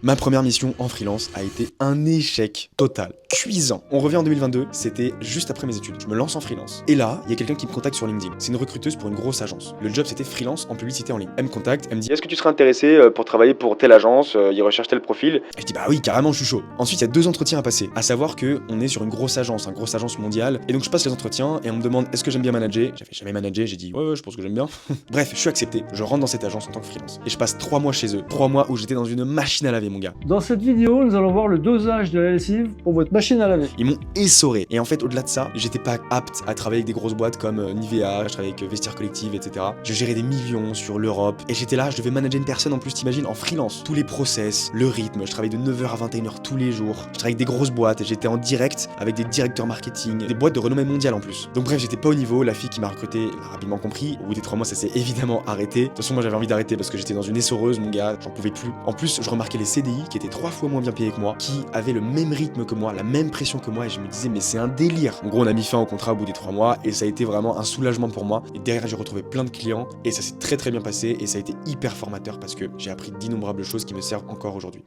Ma première mission en freelance a été un échec total, cuisant. On revient en 2022, c'était juste après mes études. Je me lance en freelance. Et là, il y a quelqu'un qui me contacte sur LinkedIn. C'est une recruteuse pour une grosse agence. Le job, c'était freelance en publicité en ligne. Elle me contacte, elle me dit: est-ce que tu serais intéressé pour travailler pour telle agence, ils recherchent tel profil. Et je dis: bah oui, carrément, je suis chaud. Ensuite, il y a 2 entretiens à passer. À savoir que on est sur une grosse agence mondiale. Et donc, je passe les entretiens et on me demande: est-ce que j'aime bien manager? J'avais jamais managé, j'ai dit: ouais, je pense que j'aime bien. Bref, je suis accepté. Je rentre dans cette agence en tant que freelance. Et je passe 3 mois chez eux. 3 mois où j'étais dans une machine à laver, mon gars. Dans cette vidéo, nous allons voir le dosage de la lessive pour votre machine à laver. Ils m'ont essoré. Et en fait, au-delà de ça, j'étais pas apte à travailler avec des grosses boîtes comme Nivea, je travaillais avec Vestiaire Collective, etc. Je gérais des millions sur l'Europe. Et j'étais là, je devais manager une personne en plus, t'imagines, en freelance. Tous les process, le rythme, je travaillais de 9h à 21h tous les jours. Je travaillais avec des grosses boîtes et j'étais en direct avec des directeurs marketing, des boîtes de renommée mondiale en plus. Donc bref, j'étais pas au niveau. La fille qui m'a recruté l'a rapidement compris. Au bout des 3 mois, ça s'est évidemment arrêté. De toute façon, moi j'avais envie d'arrêter parce que j'étais dans une essoreuse, mon gars, j'en pouvais plus. En plus, je remarquais les CDI qui étaient 3 fois moins bien payés que moi, qui avaient le même rythme que moi, la même pression que moi, et je me disais, mais c'est un délire. En gros, on a mis fin au contrat au bout des 3 mois, et ça a été vraiment un soulagement pour moi. Et derrière, j'ai retrouvé plein de clients, et ça s'est très bien passé, et ça a été hyper formateur parce que j'ai appris d'innombrables choses qui me servent encore aujourd'hui.